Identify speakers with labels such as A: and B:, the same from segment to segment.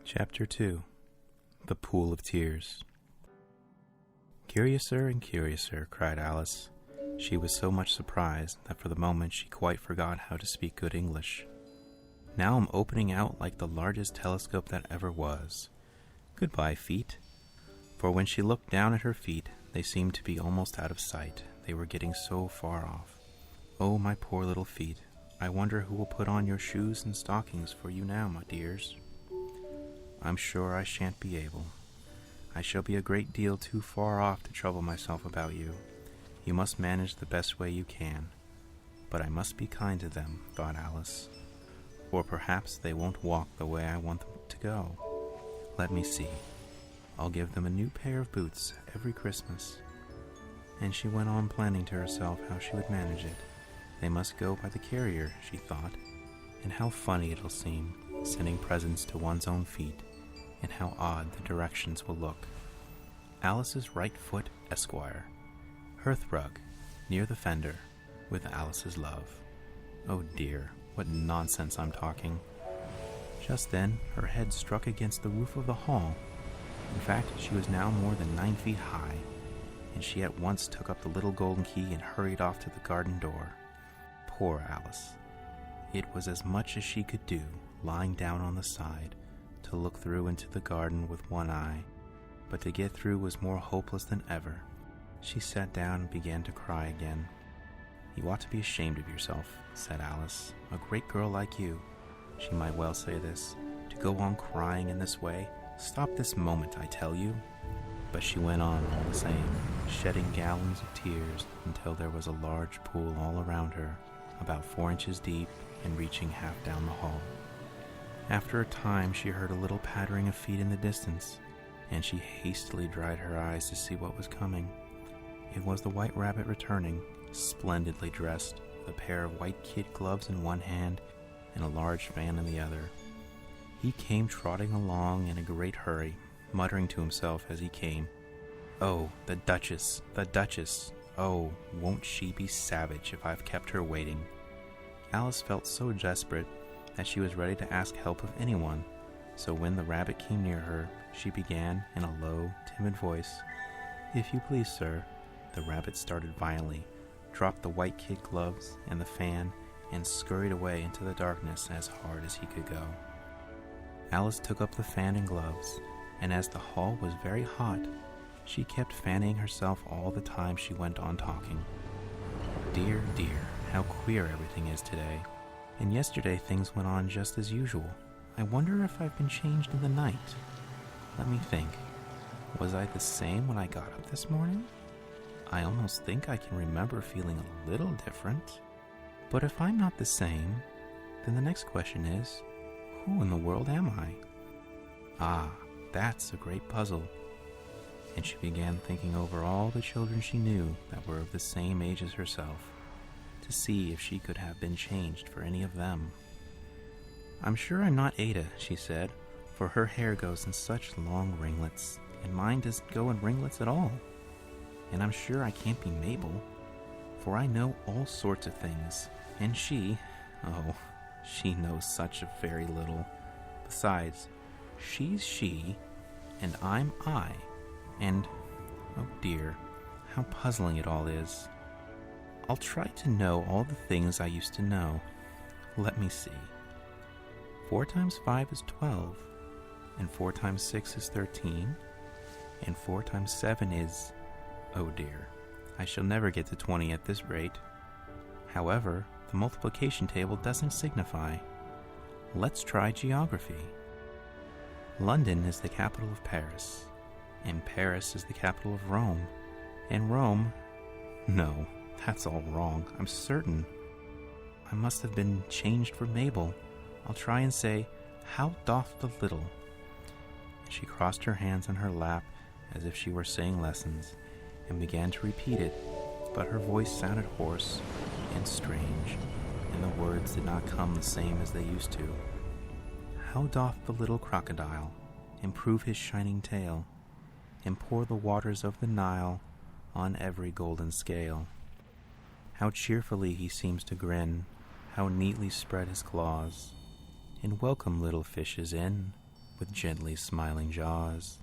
A: Chapter 2. The Pool of Tears. "Curiouser and curiouser," cried Alice. She was so much surprised that for the moment she quite forgot how to speak good English. "Now I'm opening out like the largest telescope that ever was. Goodbye, feet." For when she looked down at her feet, they seemed to be almost out of sight. They were getting so far off. "Oh, my poor little feet. I wonder who will put on your shoes and stockings for you now, my dears. I'm sure I shan't be able. I shall be a great deal too far off to trouble myself about you. You must manage the best way you can. But I must be kind to them," thought Alice, "or perhaps they won't walk the way I want them to go. Let me see. I'll give them a new pair of boots every Christmas." And she went on planning to herself how she would manage it. They must go by the carrier, she thought, and how funny it'll seem, sending presents to one's own feet, and how odd the directions will look. Alice's right foot, Esquire. Hearthrug, near the fender, with Alice's love. Oh dear, what nonsense I'm talking. Just then, her head struck against the roof of the hall. In fact, she was now more than 9 feet high, and she at once took up the little golden key and hurried off to the garden door. Poor Alice. It was as much as she could do, lying down on the side, to look through into the garden with one eye, but to get through was more hopeless than ever. She sat down and began to cry again. "You ought to be ashamed of yourself," said Alice. "A great girl like you," she might well say this, "to go on crying in this way. Stop this moment, I tell you." But she went on all the same, shedding gallons of tears until there was a large pool all around her, about 4 inches deep and reaching half down the hall. After a time she heard a little pattering of feet in the distance, and she hastily dried her eyes to see what was coming. It was the White Rabbit returning, splendidly dressed, with a pair of white kid gloves in one hand and a large fan in the other. He came trotting along in a great hurry, muttering to himself as he came, "Oh, the Duchess, the Duchess! Oh, won't she be savage if I've kept her waiting?" Alice felt so desperate that she was ready to ask help of anyone, so when the rabbit came near her, she began in a low, timid voice, "If you please, sir." The rabbit started violently, dropped the white kid gloves and the fan, and scurried away into the darkness as hard as he could go. Alice took up the fan and gloves, and as the hall was very hot, she kept fanning herself all the time she went on talking. "Dear, dear, how queer everything is today. And yesterday things went on just as usual. I wonder if I've been changed in the night. Let me think. Was I the same when I got up this morning? I almost think I can remember feeling a little different. But if I'm not the same, then the next question is, who in the world am I? Ah, that's a great puzzle." And she began thinking over all the children she knew that were of the same age as herself, to see if she could have been changed for any of them. "I'm sure I'm not Ada," she said, "for her hair goes in such long ringlets, and mine doesn't go in ringlets at all. And I'm sure I can't be Mabel, for I know all sorts of things, and she knows such a very little. Besides, she's she, and I'm I, and, oh dear, how puzzling it all is. I'll try to know all the things I used to know. Let me see. 4 times 5 is 12, and 4 times 6 is 13, and 4 times 7 is... Oh dear, I shall never get to 20 at this rate. However, the multiplication table doesn't signify. Let's try geography. London is the capital of Paris, and Paris is the capital of Rome, and Rome... No, that's all wrong, I'm certain. I must have been changed for Mabel. I'll try and say, 'How doth the little?'" And she crossed her hands on her lap as if she were saying lessons, and began to repeat it, but her voice sounded hoarse and strange, and the words did not come the same as they used to. "How doth the little crocodile improve his shining tail, and pour the waters of the Nile on every golden scale? How cheerfully he seems to grin, how neatly spread his claws, and welcome little fishes in, with gently smiling jaws.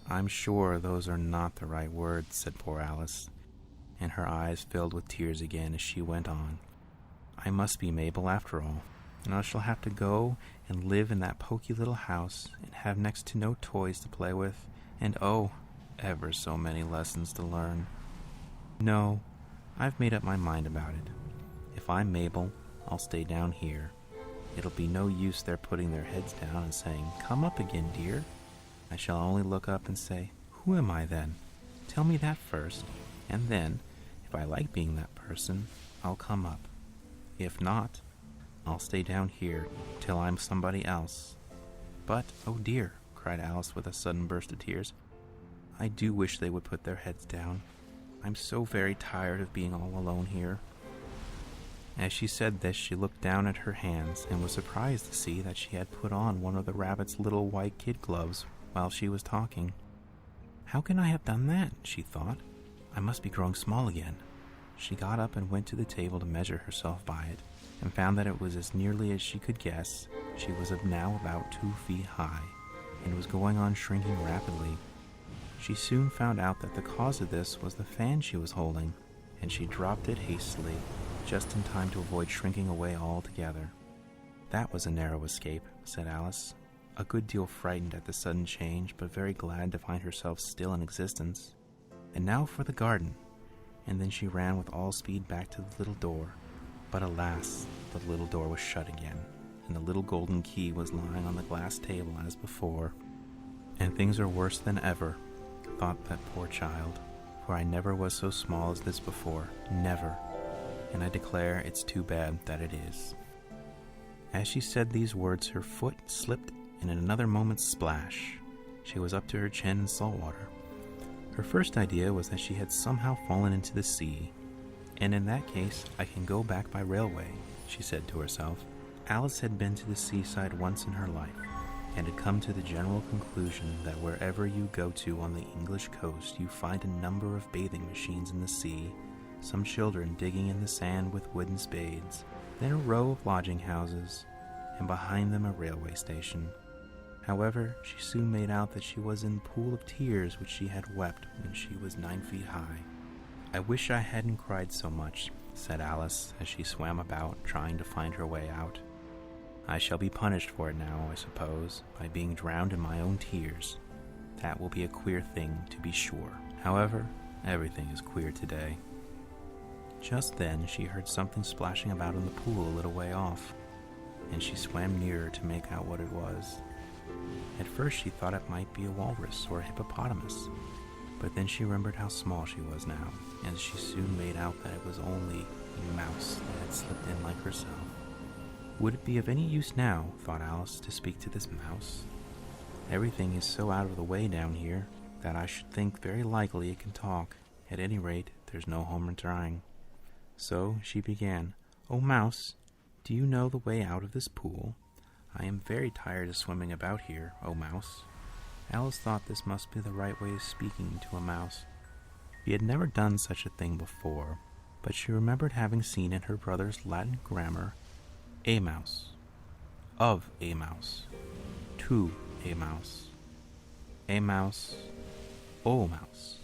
A: "I'm sure those are not the right words," said poor Alice, and her eyes filled with tears again as she went on. "I must be Mabel after all, and I shall have to go and live in that poky little house and have next to no toys to play with, and oh, ever so many lessons to learn. No, I've made up my mind about it. If I'm Mabel, I'll stay down here. It'll be no use their putting their heads down and saying, 'Come up again, dear.' I shall only look up and say, 'Who am I then? Tell me that first, and then, if I like being that person, I'll come up. If not, I'll stay down here till I'm somebody else.' But, oh dear," cried Alice with a sudden burst of tears, "I do wish they would put their heads down. I'm so very tired of being all alone here." As she said this, she looked down at her hands and was surprised to see that she had put on one of the rabbit's little white kid gloves while she was talking. "How can I have done that?" she thought. "I must be growing small again." She got up and went to the table to measure herself by it, and found that it was as nearly as she could guess. She was now about 2 feet high, and was going on shrinking rapidly. She soon found out that the cause of this was the fan she was holding, and she dropped it hastily, just in time to avoid shrinking away altogether. "That was a narrow escape," said Alice, a good deal frightened at the sudden change, but very glad to find herself still in existence. "And now for the garden." And then she ran with all speed back to the little door. But alas, the little door was shut again, and the little golden key was lying on the glass table as before. "And things are worse than ever," thought that poor child, "for I never was so small as this before, never, and I declare it's too bad that it is." As she said these words, her foot slipped, and in another moment, splash, she was up to her chin in salt water. Her first idea was that she had somehow fallen into the sea, and in that case I can go back by railway, she said to herself. Alice had been to the seaside once in her life, and had come to the general conclusion that wherever you go to on the English coast you find a number of bathing machines in the sea, some children digging in the sand with wooden spades, then a row of lodging houses, and behind them a railway station. However, she soon made out that she was in the pool of tears which she had wept when she was 9 feet high. "I wish I hadn't cried so much," said Alice as she swam about, trying to find her way out. "I shall be punished for it now, I suppose, by being drowned in my own tears. That will be a queer thing, to be sure. However, everything is queer today." Just then she heard something splashing about in the pool a little way off, and she swam nearer to make out what it was. At first she thought it might be a walrus or a hippopotamus, but then she remembered how small she was now, and she soon made out that it was only a mouse that had slipped in like herself. Would it be of any use now, thought Alice, to speak to this mouse? Everything is so out of the way down here that I should think very likely it can talk. At any rate, there's no harm in trying. So she began, "Oh, mouse, do you know the way out of this pool? I am very tired of swimming about here, oh mouse." Alice thought this must be the right way of speaking to a mouse. She had never done such a thing before, but she remembered having seen in her brother's Latin grammar, "a mouse," "of a mouse," "to a mouse," "a mouse," "o mouse."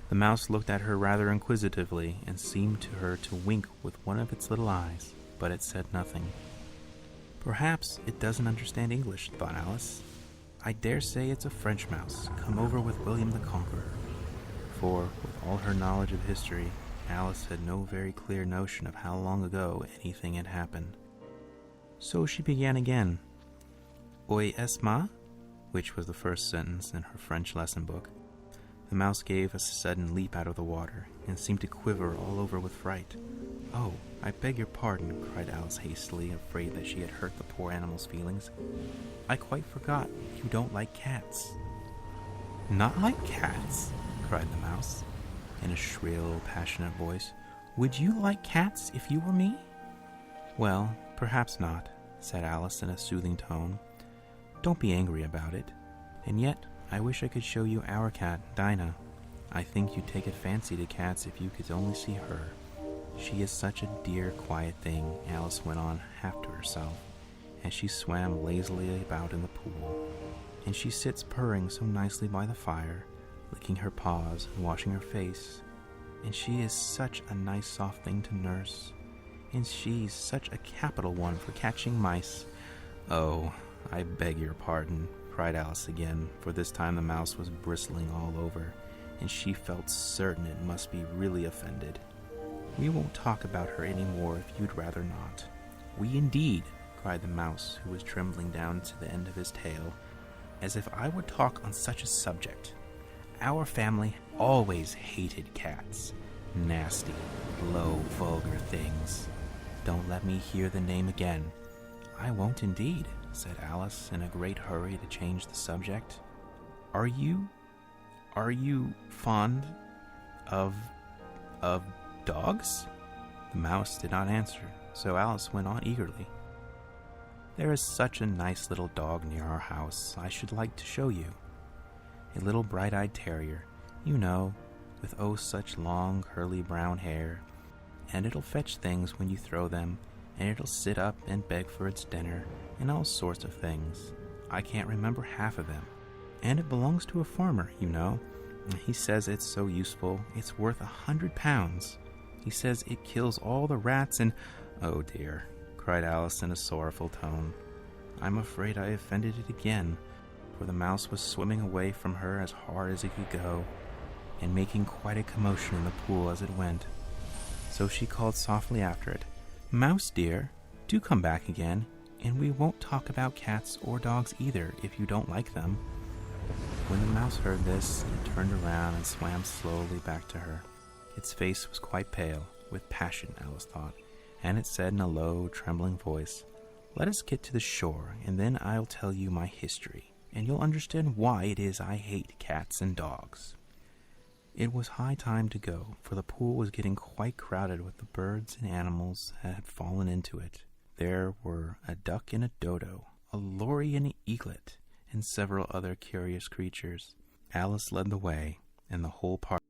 A: The mouse looked at her rather inquisitively and seemed to her to wink with one of its little eyes, but it said nothing. "Perhaps it doesn't understand English," thought Alice. "I dare say it's a French mouse, come over with William the Conqueror." For, with all her knowledge of history, Alice had no very clear notion of how long ago anything had happened. So she began again. "Oi es ma?" which was the first sentence in her French lesson book. The mouse gave a sudden leap out of the water, and seemed to quiver all over with fright. "Oh, I beg your pardon," cried Alice hastily, afraid that she had hurt the poor animal's feelings. "I quite forgot, you don't like cats." "Not like cats?" cried the mouse, in a shrill, passionate voice. "Would you like cats if you were me?" "Well, perhaps not," said Alice in a soothing tone. "Don't be angry about it. And yet, I wish I could show you our cat, Dinah. I think you'd take a fancy to cats if you could only see her. She is such a dear, quiet thing," Alice went on, half to herself, as she swam lazily about in the pool. And she sits purring so nicely by the fire, licking her paws and washing her face. And she is such a nice soft thing to nurse. And she's such a capital one for catching mice. Oh, I beg your pardon, cried Alice again, for this time the mouse was bristling all over, and she felt certain it must be really offended. We won't talk about her any more if you'd rather not. We indeed, cried the mouse, who was trembling down to the end of his tail, as if I would talk on such a subject. Our family always hated cats. Nasty, low, vulgar things. Don't let me hear the name again. I won't indeed, said Alice in a great hurry to change the subject. Are you fond of dogs? The mouse did not answer, so Alice went on eagerly. There is such a nice little dog near our house I should like to show you. A little bright-eyed terrier, you know, with oh such long curly brown hair, and it'll fetch things when you throw them, and it'll sit up and beg for its dinner, and all sorts of things. I can't remember half of them. And it belongs to a farmer, you know. He says it's so useful, it's worth 100 pounds. He says it kills all the rats and... Oh dear, cried Alice in a sorrowful tone. I'm afraid I offended it again, for the mouse was swimming away from her as hard as it could go, and making quite a commotion in the pool as it went. So she called softly after it, Mouse dear, do come back again, and we won't talk about cats or dogs either if you don't like them. When the mouse heard this, it turned around and swam slowly back to her. Its face was quite pale, with passion, Alice thought, and it said in a low, trembling voice, Let us get to the shore, and then I'll tell you my history, and you'll understand why it is I hate cats and dogs. It was high time to go, for the pool was getting quite crowded with the birds and animals that had fallen into it. There were a duck and a dodo, a lory and an eaglet, and several other curious creatures. Alice led the way, and the whole party